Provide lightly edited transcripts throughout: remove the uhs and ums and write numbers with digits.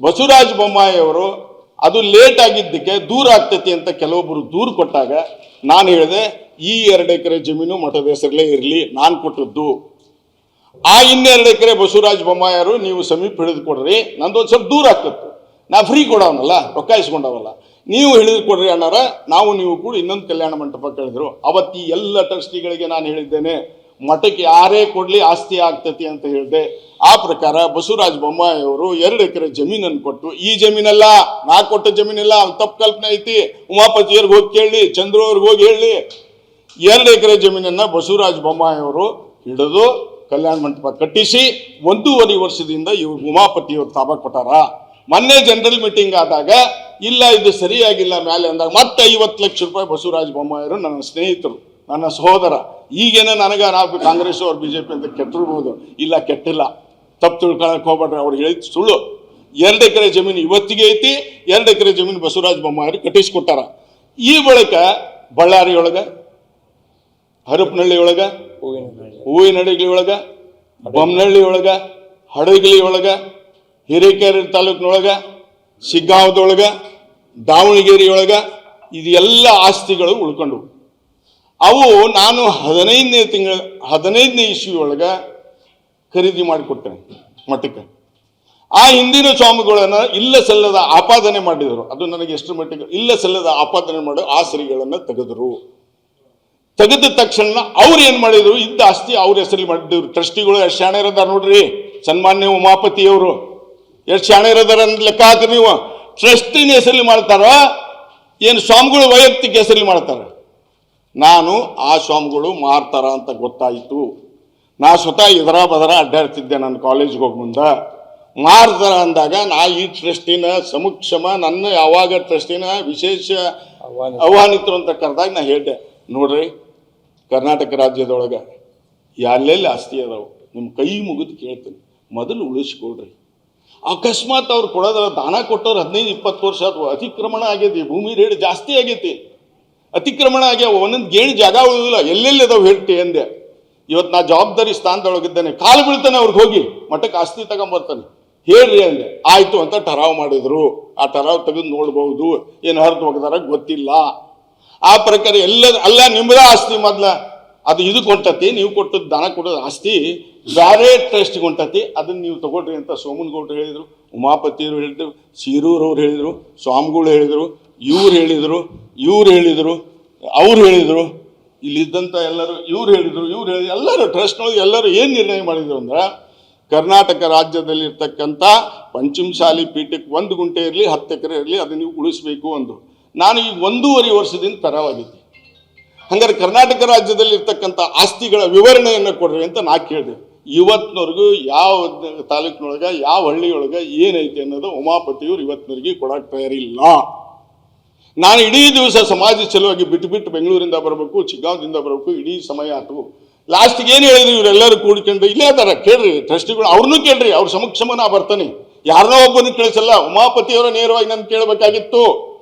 ಬಸವರಾಜ ಬೊಮ್ಮಾಯಿ ಅವರು ಅದು ಲೇಟ್ ಆಗಿದ್ದಕ್ಕೆ ದೂರ ಆಗ್ತೈತಿ ಅಂತ ಕೆಲವೊಬ್ಬರು ದೂರು ಕೊಟ್ಟಾಗ ನಾನು ಹೇಳಿದೆ, ಈ 2 ಎಕರೆ ಜಮೀನು ಮಠದ ಹೆಸರಲ್ಲೇ ಇರಲಿ, ನಾನು ಕೊಟ್ಟದ್ದು. ಆ 2 ಎಕರೆ ಬಸವರಾಜ ಬೊಮ್ಮಾಯಿ ಅವರು ನೀವು ಸಮೀಪ ಹಿಡಿದು ಕೊಡ್ರಿ, ನಂದೊಂದು ಸ್ವಲ್ಪ ದೂರ ಆಗ್ತತ್ತು, ನಾ ಫ್ರೀ ಕೊಡವನಲ್ಲ, ರೊಕ್ಕ ಇಸ್ಕೊಂಡವಲ್ಲ, ನೀವು ಹಿಡಿದು ಕೊಡ್ರಿ ಅಣ್ಣಾರ, ನಾವು ನೀವು ಕೂಡ ಇನ್ನೊಂದು ಕಲ್ಯಾಣ ಮಂಟಪ ಕೇಳಿದ್ರು. ಅವತ್ತು ಈ ಎಲ್ಲ ಟ್ರಸ್ಟಿಗಳಿಗೆ ನಾನು ಹೇಳಿದ್ದೇನೆ, ಮಠಕ್ಕೆ ಯಾರೇ ಕೊಡ್ಲಿ ಆಸ್ತಿ ಆಗ್ತತಿ ಅಂತ ಹೇಳಿದೆ. ಆ ಪ್ರಕಾರ ಬಸವರಾಜ ಬೊಮ್ಮಾಯಿ ಅವರು 2 ಎಕರೆ ಜಮೀನನ್ನು ಕೊಟ್ಟು, ಈ ಜಮೀನಲ್ಲ, ನಾ ಕೊಟ್ಟ ಜಮೀನಿಲ್ಲ, ಅವ್ನು ತಪ್ಪು ಕಲ್ಪನೆ ಐತಿ, ಉಮಾಪತಿಯವ್ರಿಗೆ ಹೋಗಿ ಕೇಳಿ, ಚಂದ್ರು ಅವ್ರಿಗೆ ಹೋಗಿ ಹೇಳಿ, 2 ಎಕರೆ ಜಮೀನನ್ನ ಬಸವರಾಜ ಬೊಮ್ಮಾಯಿ ಅವರು ಹಿಡಿದು ಕಲ್ಯಾಣ ಮಂಟಪ ಕಟ್ಟಿಸಿ 1.5 ವರ್ಷದಿಂದ ಇವ್ರು ಉಮಾಪತಿಯವ್ರು ತಾಬ ಕೊಟ್ಟಾರ. ಮೊನ್ನೆ ಜನರಲ್ ಮೀಟಿಂಗ್ ಆದಾಗ ಇಲ್ಲ ಇದು ಸರಿಯಾಗಿಲ್ಲ ಮೇಲೆ ಅಂದಾಗ ಮತ್ತೆ 50 ಲಕ್ಷ ರೂಪಾಯಿ ಬಸವರಾಜ ಬೊಮ್ಮಾಯಿಯವರು ನನ್ನ ಸ್ನೇಹಿತರು, ನನ್ನ ಸಹೋದರ, ಈಗೇನೋ ನನಗೆ ನಾವು ಕಾಂಗ್ರೆಸ್ ಅವ್ರು BJP ಅಂತ ಕೆಟ್ಟಿರ್ಬೋದು, ಇಲ್ಲ ಕೆಟ್ಟಿಲ್ಲ, ತಪ್ಪು ತಿಳ್ಕೊಳಕ್ ಹೋಗ್ಬೇಡ್ರಿ, ಅವ್ರು ಹೇಳಿದ್ ಸುಳ್ಳು. 2 ಎಕರೆ ಜಮೀನು ಇವತ್ತಿಗೆ ಐತಿ, 2 ಎಕರೆ ಜಮೀನು ಬಸವರಾಜ ಬೊಮ್ಮಾಯಿಯವರು ಕಟ್ಟಿಸ್ಕೊಟ್ಟಾರ. ಈ ಬಳಿಕ ಬಳ್ಳಾರಿ ಒಳಗ, ಹರಪನಹಳ್ಳಿ ಒಳಗ, ಹೂವಿನಡಗಲಿ ಒಳಗ, ಬೊಮ್ಮನಹಳ್ಳಿ ಒಳಗ, ಹಡಗಲಿ ಒಳಗ, ಹಿರೇಕೆರೆ ತಾಲೂಕಿನೊಳಗ, ಶಿಗ್ಗಾಂವದೊಳಗ, ದಾವಣಗೆರೆ ಒಳಗ ಇದೆಲ್ಲ ಆಸ್ತಿಗಳು ಉಳ್ಕೊಂಡು ಅವು ನಾನು 15ನೇ ಇಸ್ವಿ ಒಳಗ ಖರೀದಿ ಮಾಡಿಕೊಟ್ಟೆ ಮಠಕ್ಕೆ. ಆ ಹಿಂದಿನ ಸ್ವಾಮಿಗಳನ್ನ ಇಲ್ಲ ಸಲ್ಲದ ಆಪಾದನೆ ಮಾಡಿದರು. ಅದು ನನಗೆ ಎಷ್ಟು ಮಟ್ಟಿಗೆ ಇಲ್ಲ ಸಲ್ಲದ ಆಪಾದನೆ ಮಾಡಿ ಆ ಸರಿಗಳನ್ನು ತೆಗೆದರು. ತೆಗೆದ ತಕ್ಷಣ ಅವ್ರು ಏನ್ ಮಾಡಿದ್ರು, ಇದ್ದ ಆಸ್ತಿ ಅವ್ರ ಹೆಸರಲ್ಲಿ ಮಾಡಿದ್ರು. ಟ್ರಸ್ಟಿಗಳು ಎಷ್ಟು ಶಾಣೆ ಇರೋದಾರ ನೋಡ್ರಿ, ಸನ್ಮಾನ್ಯ ಉಮಾಪತಿಯವರು ಎಷ್ಟು ಶಾಣೆ ಇರೋದಾರ ಅಂತ ಲೆಕ್ಕ ಹಾಕ್ರಿ ನೀವು. ಟ್ರಸ್ಟಿನ ಹೆಸರಲ್ಲಿ ಮಾಡ್ತಾರ, ಏನು ಸ್ವಾಮಿಗಳು ವೈಯಕ್ತಿಕ ಹೆಸರಲ್ಲಿ ಮಾಡ್ತಾರ. ನಾನು ಆ ಸ್ವಾಮಿಗಳು ಮಾರ್ತಾರ ಅಂತ ಗೊತ್ತಾಯಿತು. ನಾ ಸ್ವತಃ ಇದರ ಬದರ ಅಡ್ಡಾಡ್ತಿದ್ದೆ ನನ್ನ ಕಾಲೇಜ್ಗೆ ಹೋಗಿ ಮುಂದೆ. ಮಾರ್ತಾರ ಅಂದಾಗ ನಾ ಈ ಟ್ರಸ್ಟಿನ ಸಮಕ್ಷಮ ನನ್ನ ಯಾವಾಗ ಟ್ರಸ್ಟಿನ ವಿಶೇಷ ಆಹ್ವಾನಿತರು ಅಂತ ಕರೆದಾಗ ನಾ ಹೇಳಿದೆ, ನೋಡ್ರಿ ಕರ್ನಾಟಕ ರಾಜ್ಯದೊಳಗೆ ಎಲ್ಲೆಲ್ಲಿ ಆಸ್ತಿ ಅದಾವು ನಿಮ್ಮ ಕೈ ಮುಗಿದು ಕೇಳ್ತೀನಿ, ಮೊದಲು ಉಳಿಸ್ಕೊಳ್ರಿ. ಅಕಸ್ಮಾತ್ ಅವ್ರು ಕೊಡೋದ್ರ ದಾನ ಕೊಟ್ಟವ್ರು 15-20 ವರ್ಷ ಅಥವಾ ಅತಿಕ್ರಮಣ ಆಗೈತಿ, ಭೂಮಿ ರೇಟ್ ಜಾಸ್ತಿ ಆಗೈತಿ, ಅತಿಕ್ರಮಣ ಆಗ್ಯಾವ, ಒಂದೊಂದು ಗೇಣಿ ಜಾಗ ಉಳಿದಿಲ್ಲ, ಎಲ್ಲೆಲ್ಲಿ ಅದಾವ ಹೇಳ್ತಿ ಅಂದೆ. ಇವತ್ತು ನಾ ಜವಾಬ್ದಾರಿ ಸ್ಥಾನದೊಳಗಿದ್ದೇನೆ, ಕಾಲು ಬೀಳ್ತಾನೆ ಅವ್ರಿಗೆ ಹೋಗಿ ಮಠಕ್ಕೆ ಆಸ್ತಿ ತಗೊಂಬರ್ತಾನೆ, ಹೇಳ್ರಿ ಅಂದೆ. ಆಯ್ತು ಅಂತ ಠರಾವ್ ಮಾಡಿದ್ರು. ಆ ಠರಾವ್ ತೆಗೆದು ನೋಡ್ಬಹುದು, ಏನು ಹರಿದು ಹೋಗದಾರ ಗೊತ್ತಿಲ್ಲ. ಆ ಪ್ರಕಾರ ಅಲ್ಲ ನಿಮ್ಮದ ಆಸ್ತಿ ಮೊದ್ಲ ಅದು ಇದು ಕೊಂಟತಿ, ನೀವು ಕೊಟ್ಟದ್ದು ದಾನ ಕೊಡೋದು ಆಸ್ತಿ ಬೇರೆ ಟ್ರಸ್ಟ್ಗೆ ಹೊಂಟತಿ, ಅದನ್ನ ನೀವು ತಗೊಳ್ರಿ ಅಂತ ಸೋಮನಗೌಡರು ಹೇಳಿದರು, ಉಮಾಪತಿಯವರು ಹೇಳಿದ್ರು, ಸೀರೂರವ್ರು ಹೇಳಿದರು, ಸ್ವಾಮಿಗಳು ಹೇಳಿದರು, ಇವ್ರು ಹೇಳಿದರು, ಅವ್ರು ಹೇಳಿದರು, ಇಲ್ಲಿದ್ದಂಥ ಎಲ್ಲರೂ ಇವ್ರು ಹೇಳಿದರು, ಎಲ್ಲರೂ ಟ್ರಸ್ಟ್ನೊಳಗೆ ಎಲ್ಲರೂ ಏನು ನಿರ್ಣಯ ಮಾಡಿದ್ರು ಅಂದ್ರೆ, ಕರ್ನಾಟಕ ರಾಜ್ಯದಲ್ಲಿ ಇರ್ತಕ್ಕಂಥ ಪಂಚಮಸಾಲಿ ಪೀಠಕ್ಕೆ 1 ಗುಂಟೆ ಇರಲಿ 10 ಎಕರೆ ಇರಲಿ ಅದನ್ನ ನೀವು ಉಳಿಸ್ಬೇಕು ಅಂದು. ನಾನು ಈಗ 1.5 ವರ್ಷದಿಂದ ತರವಾಗಿದ್ದೆ. ಹಂಗಾರೆ ಕರ್ನಾಟಕ ರಾಜ್ಯದಲ್ಲಿ ಇರ್ತಕ್ಕಂಥ ಆಸ್ತಿಗಳ ವಿವರಣೆಯನ್ನು ಕೊಡ್ರಿ ಅಂತ ನಾ ಕೇಳಿದೆ. ಇವತ್ತಿನವರೆಗೂ ಯಾವ ತಾಲೂಕಿನೊಳಗೆ ಯಾವ ಹಳ್ಳಿಯೊಳಗೆ ಏನೈತೆ ಅನ್ನೋದು ಉಮಾಪತಿಯವರು ಇವತ್ತಿನವರೆಗೆ ಕೊಡಕ್ಕೆ ತಯಾರಿಲ್ಲ. ನಾನು ಇಡೀ ದಿವಸ ಸಮಾಜ ಸಲುವಾಗಿ ಬಿಟ್ಟು ಬೆಂಗಳೂರಿಂದ ಬರಬೇಕು, ಚಿಗ್ಗಾಂವದಿಂದ ಬರಬೇಕು, ಇಡೀ ಸಮಯ ಆಯ್ತು. ಲಾಸ್ಟ್ಗೆ ಏನು ಹೇಳಿದ್ರು, ಇವರೆಲ್ಲರೂ ಕೂಡ್ಕೊಂಡು ಇಲ್ಲೇ ಅದಾರ, ಕೇಳ್ರಿ ಟ್ರಸ್ಟಿಗಳು, ಅವ್ರನ್ನೂ ಕೇಳ್ರಿ, ಅವ್ರ ಸಮಕ್ಷಮ ನಾ ಬರ್ತಾನೆ, ಯಾರನ್ನೋ ಒಬ್ಬನ ಕಳಿಸಲ್ಲ. ಉಮಾಪತಿಯವರ ನೇರವಾಗಿ ನಾನು ಕೇಳಬೇಕಾಗಿತ್ತು,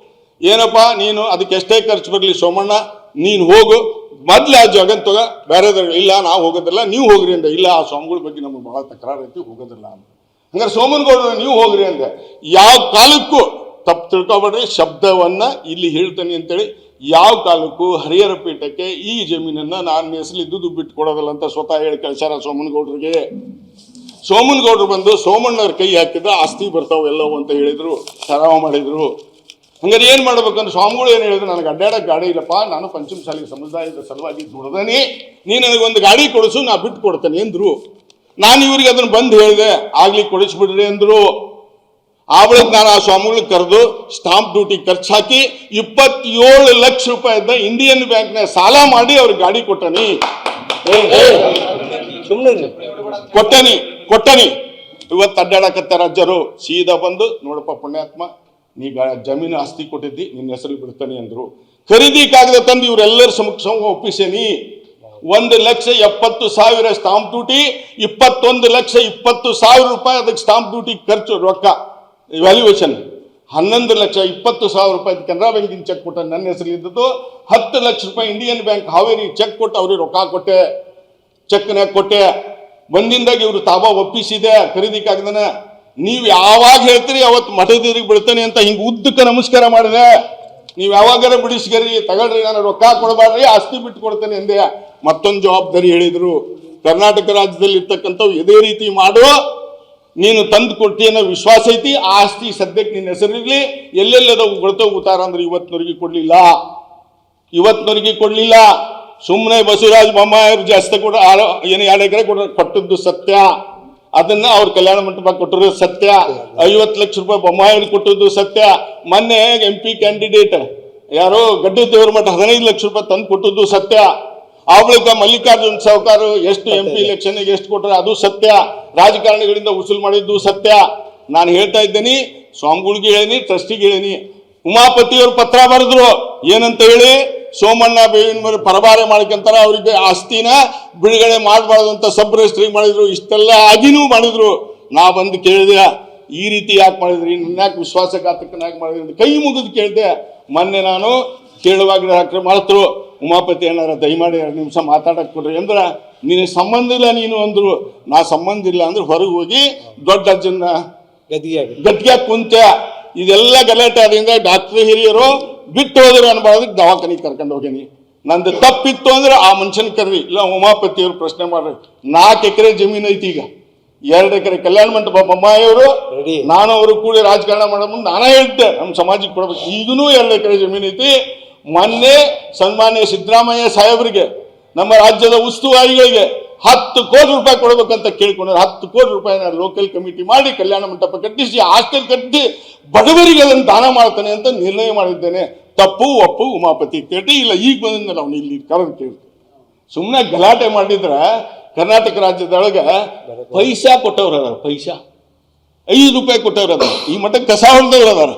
ಏನಪ್ಪ ನೀನು ಅದಕ್ಕೆ ಎಷ್ಟೇ ಖರ್ಚು ಬರಲಿ ಸೋಮಣ್ಣ, ನೀನು ಹೋಗು ಮೊದ್ಲು ಆ ಜಗನ್ ತಗ, ಬೇರೆದ್ರ ಇಲ್ಲ ನಾವು ಹೋಗೋದಿಲ್ಲ, ನೀವು ಹೋಗ್ರಿ ಅಂದೆ. ಇಲ್ಲ ಆ ಸ್ವಾಮಿಗಳ ಬಗ್ಗೆ ನಮಗೆ ಬಹಳ ತಕರಾರು ಐತಿ, ಹೋಗೋದಿಲ್ಲ ಅಂತ. ಹಂಗಾರೆ ಸೋಮನಗೌಡರು ನೀವು ಹೋಗ್ರಿ ಅಂದೆ. ಯಾವ ಕಾಲಕ್ಕೂ ತಪ್ಪು ತಿಳ್ಕೊಬೇಡ್ರಿ, ಶಬ್ದವನ್ನ ಇಲ್ಲಿ ಹೇಳ್ತಾನೆ ಅಂತೇಳಿ ಯಾವ ಕಾಲಕ್ಕೂ ಹರಿಹರ ಪೀಠಕ್ಕೆ ಈ ಜಮೀನನ್ನ ನಾನು ಹೆಸರಿದ್ದು ಬಿಟ್ಟು ಕೊಡೋದಿಲ್ಲ ಅಂತ ಸ್ವತಃ ಹೇಳಿ ಕಳಿಸ್ಯಾರ ಸೋಮನಗೌಡರಿಗೆ. ಸೋಮನಗೌಡರು ಬಂದು ಸೋಮಣ್ಣವ್ರ ಕೈ ಹಾಕಿದ್ರೆ ಆಸ್ತಿ ಬರ್ತಾವ ಎಲ್ಲವೂ ಅಂತ ಹೇಳಿದ್ರು, ಠರಾವ್ ಮಾಡಿದ್ರು. ಹಂಗಾರೆ ಏನು ಮಾಡ್ಬೇಕಂದ್ರೆ ಸ್ವಾಮಿಗಳು ಏನು ಹೇಳಿದ್ರು, ನನಗೆ ಅಡ್ಡಾಡಕ್ಕೆ ಗಾಡಿ ಇಲ್ಲಪ್ಪ, ನಾನು ಪಂಚಮಸಾಲಿ ಸಮುದಾಯದ ಸಲುವಾಗಿ ದುಡ್ದನಿ, ನೀ ನನಗೊಂದು ಗಾಡಿ ಕೊಡಿಸು, ನಾ ಬಿಟ್ಟು ಕೊಡ್ತೇನೆ ಅಂದ್ರು. ನಾನು ಇವ್ರಿಗೆ ಅದನ್ನು ಬಂದು ಹೇಳಿದೆ, ಆಗ್ಲಿ ಕೊಡಿಸ್ಬಿಡ್ರಿ ಅಂದ್ರು. ಆ ಬಳಿಕ ನಾನು ಆ ಸ್ವಾಮಿಗಳಿಗೆ ಕರೆದು ಸ್ಟಾಂಪ್ ಡ್ಯೂಟಿ ಖರ್ಚು ಹಾಕಿ 27 ಲಕ್ಷ ರೂಪಾಯಿದ ಇಂಡಿಯನ್ ಬ್ಯಾಂಕ್ನ ಸಾಲ ಮಾಡಿ ಅವ್ರಿಗೆ ಗಾಡಿ ಕೊಟ್ಟನಿ. ಇವತ್ತು ಅಡ್ಡಾಡಕತ್ತಾರ ಅಜ್ಜರು. ಸೀದಾ ಬಂದು ನೋಡಪ್ಪ ಪುಣ್ಯಾತ್ಮ, ನೀ ಜಮೀನು ಆಸ್ತಿ ಕೊಟ್ಟಿದ್ದಿ, ನಿನ್ನ ಹೆಸರು ಬಿಡ್ತಾನೆ ಅಂದ್ರು. ಖರೀದಿ ಕಾಗದ ತಂದು ಇವರೆಲ್ಲರ ಸಮಕ್ಷ ಒಪ್ಪಿಸೇನಿ. 1,70,000 ಸ್ಟಾಂಪ್ ಡ್ಯೂಟಿ, 21,20,000 ರೂಪಾಯಿ ಅದಕ್ಕೆ ಸ್ಟಾಂಪ್ ಡ್ಯೂಟಿ ಖರ್ಚು ರೊಕ್ಕ ವ್ಯಾಲ್ಯೂಯೇಷನ್. 11,20,000 ರೂಪಾಯಿ ಕೆನರಾ ಬ್ಯಾಂಕಿನ ಚೆಕ್ ಕೊಟ್ಟ, ನನ್ನ ಹೆಸರಲ್ಲಿದ್ದದ್ದು 10 ಲಕ್ಷ ರೂಪಾಯಿ ಇಂಡಿಯನ್ ಬ್ಯಾಂಕ್ ಹಾವೇರಿ ಚೆಕ್ ಕೊಟ್ಟು ಅವ್ರಿಗೆ ರೊಕ್ಕ ಕೊಟ್ಟೆ, ಚೆಕ್ನಾಗ ಕೊಟ್ಟೆ. ಬಂದಿಂದಾಗಿ ಇವರು ತಾಬಾ ಒಪ್ಪಿಸಿದೆ ಖರೀದಿ ಕಾಗದನ. ನೀವು ಯಾವಾಗ ಹೇಳ್ತೀರಿ ಅವತ್ತು ಮಠದವ್ರಿಗೆ ಬಿಡ್ತಾನೆ ಅಂತ ಹಿಂಗೆ ಉದ್ದಕ್ಕೆ ನಮಸ್ಕಾರ ಮಾಡಿದೆ. ನೀವು ಯಾವಾಗಾರ ಬಿಡಿಸ್ಕರಿ, ತಗೊಳ್ರಿ, ನಾನು ರೊಕ್ಕ ಕೊಡಬಾರ್ರಿ, ಆಸ್ತಿ ಬಿಟ್ಟು ಕೊಡ್ತೇನೆ ಎಂದೆ. ಮತ್ತೊಂದು ಜವಾಬ್ದಾರಿ ಹೇಳಿದ್ರು, ಕರ್ನಾಟಕ ರಾಜ್ಯದಲ್ಲಿ ಇರ್ತಕ್ಕಂಥವು ಇದೇ ರೀತಿ ಮಾಡು, ನೀನು ತಂದು ಕೊಡ್ತಿ ಅನ್ನೋ ವಿಶ್ವಾಸ ಐತಿ. ಆ ಆಸ್ತಿ ಸದ್ಯಕ್ಕೆ ನಿನ್ನ ಹೆಸರಿರ್ಲಿ, ಎಲ್ಲೆಲ್ಲದವು ಕೊಡ್ತಾವ ಉತ್ತಾರ ಅಂದ್ರೆ ಇವತ್ತಿನವರೆಗೆ ಕೊಡ್ಲಿಲ್ಲ. ಸುಮ್ಮನೆ ಬಸವರಾಜ ಬೊಮ್ಮಾಯಿ ಅವರು ಜಾಸ್ತಿ ಕೊಡ ಏನು 2 ಎಕರೆ ಕೊಟ್ಟದ್ದು ಸತ್ಯ. ಅದನ್ನ ಅವ್ರ ಕಲ್ಯಾಣ ಮಂಟಪ ಕೊಟ್ಟರು ಸತ್ಯ. 50 ಲಕ್ಷ ರೂಪಾಯಿ ಬೊಮ್ಮಾಯಿ ಕೊಟ್ಟದ್ದು ಸತ್ಯ. ಮೊನ್ನೆ MP ಕ್ಯಾಂಡಿಡೇಟ್ ಯಾರೋ ಗಡ್ಡೆ ದೇವರ ಮಠ 15 ಲಕ್ಷ ರೂಪಾಯಿ ತಂದು ಕೊಟ್ಟದ್ದು ಸತ್ಯ. ಆ ಬಳಿಕ ಮಲ್ಲಿಕಾರ್ಜುನ್ ಸಾವ್ಕಾರ ಎಷ್ಟು MP ಎಲೆಕ್ಷನ್ಗೆ ಎಷ್ಟು ಕೊಟ್ಟರೆ ಅದು ಸತ್ಯ. ರಾಜಕಾರಣಿಗಳಿಂದ ವಸೂಲು ಮಾಡಿದ್ದು ಸತ್ಯ. ನಾನು ಹೇಳ್ತಾ ಇದ್ದೀನಿ, ಸ್ವಾಮಿಗಳಿಗೆ ಹೇಳೀನಿ, ಟ್ರಸ್ಟಿಗೆ ಹೇಳೀನಿ. ಉಮಾಪತಿಯವರು ಪತ್ರ ಬರೆದ್ರು, ಏನಂತ ಹೇಳಿ, ಸೋಮಣ್ಣ ಬೇವಿನ ಮೇಲೆ ಪರಬಾರೆ ಮಾಡ್ಕೊಂತಾರ, ಅವರಿಗೆ ಆಸ್ತಿನ ಬಿಡುಗಡೆ ಮಾಡಬಾರ್ದು ಅಂತ ಸಬ್ ರಿಜಿಸ್ಟ್ರಿ ಮಾಡಿದ್ರು. ಇಷ್ಟೆಲ್ಲ ಆಗಿನೂ ಮಾಡಿದ್ರು. ನಾ ಬಂದು ಕೇಳಿದೆ, ಈ ರೀತಿ ಯಾಕೆ ಮಾಡಿದ್ರಿ, ನನ್ನ ಯಾಕೆ ವಿಶ್ವಾಸಘಾತಕನಾಗಿ ಮಾಡಿದ್ರಿ ಅಂತ ಕೈ ಮುಗಿದು ಕೇಳಿದೆ. ಮೊನ್ನೆ ನಾನು ಕೇಳುವಾಗ ಡಾಕ್ಟರ್ ಮಾಡ್ತರು, ಉಮಾಪತಿ ಏನಾರ ದಯಮಾಡಿ 2 ನಿಮಿಷ ಮಾತಾಡಕ್ ಕೊಡ್ರಿ ಅಂದ್ರೆ, ನಿನಗೆ ಸಂಬಂಧ ಇಲ್ಲ ನೀನು ಅಂದ್ರು. ನಾ ಸಂಬಂಧ ಇಲ್ಲ ಅಂದ್ರೆ ಹೊರಗೆ ಹೋಗಿ ದೊಡ್ಡ ಅಜ್ಜನ್ನ ಗಟ್ಟಿಗೆ ಕುಂತೆ. ಇದೆಲ್ಲ ಗಲಾಟೆ ಆದ್ರಿಂದ ಡಾಕ್ಟರ್ ಹಿರಿಯರು ಬಿಟ್ಟು ಹೋದ್ರು ಅನ್ಬಾರ್ದು, ದವಾಖಾನಿಗೆ ಕರ್ಕೊಂಡು ಹೋಗೀನಿ. ನಂದು ತಪ್ಪಿತ್ತು ಅಂದ್ರೆ ಆ ಮನುಷ್ಯನ ಕರ್ರಿ, ಇಲ್ಲ ಉಮಾಪತಿಯವರು ಪ್ರಶ್ನೆ ಮಾಡ್ರಿ. 4 ಎಕರೆ ಜಮೀನು ಐತಿ, ಈಗ 2 ಎಕರೆ ಕಲ್ಯಾಣ ಮಂಟಪ ಬೊಮ್ಮಾಯಿಯವರು, ನಾನು ಅವರು ಕೂಡಿ ರಾಜಕಾರಣ ಮಾಡೋ ಮುಂದೆ ನಾನೇ ಹೇಳ್ತೆ ನಮ್ಮ ಸಮಾಜಕ್ಕೆ ಕೊಡ್ಬೇಕು. ಈಗನೂ 2 ಎಕರೆ ಜಮೀನು ಐತಿ. ಮೊನ್ನೆ ಸನ್ಮಾನ್ಯ ಸಿದ್ದರಾಮಯ್ಯ ಸಾಹೇಬರಿಗೆ, ನಮ್ಮ ರಾಜ್ಯದ ಉಸ್ತುವಾರಿಗಳಿಗೆ 10 ಕೋಟಿ ರೂಪಾಯಿ ಕೊಡಬೇಕಂತ ಕೇಳ್ಕೊಂಡ್ರೆ 10 ಕೋಟಿ ರೂಪಾಯಿನ ಲೋಕಲ್ ಕಮಿಟಿ ಮಾಡಿ ಕಲ್ಯಾಣ ಮಂಟಪ ಕಟ್ಟಿಸಿ ಹಾಸ್ಟೆಲ್ ಕಟ್ಟಿ ಬಡವರಿಗೆ ಅದನ್ನು ದಾನ ಮಾಡ್ತಾನೆ ಅಂತ ನಿರ್ಣಯ ಮಾಡಿದ್ದೇನೆ. ತಪ್ಪು ಒಪ್ಪು ಉಮಾಪತಿ ಕೇಳಿ ಇಲ್ಲ, ಈಗ ಬಂದ ನಾವು ಇಲ್ಲಿ ಕರೆದು ಕೇಳ್ತೀವಿ. ಸುಮ್ಮನೆ ಗಲಾಟೆ ಮಾಡಿದ್ರೆ ಕರ್ನಾಟಕ ರಾಜ್ಯದೊಳಗೆ ಪೈಸಾ ಕೊಟ್ಟವ್ರು ಅದಾರ, ಪೈಸಾ 5 ರೂಪಾಯಿ ಕೊಟ್ಟವ್ರು ಅದಾರ. ಈ ಮಟ್ಟಕ್ಕೆ ಕಸ ಹೊಡೆದವ್ರು ಅದಾರ.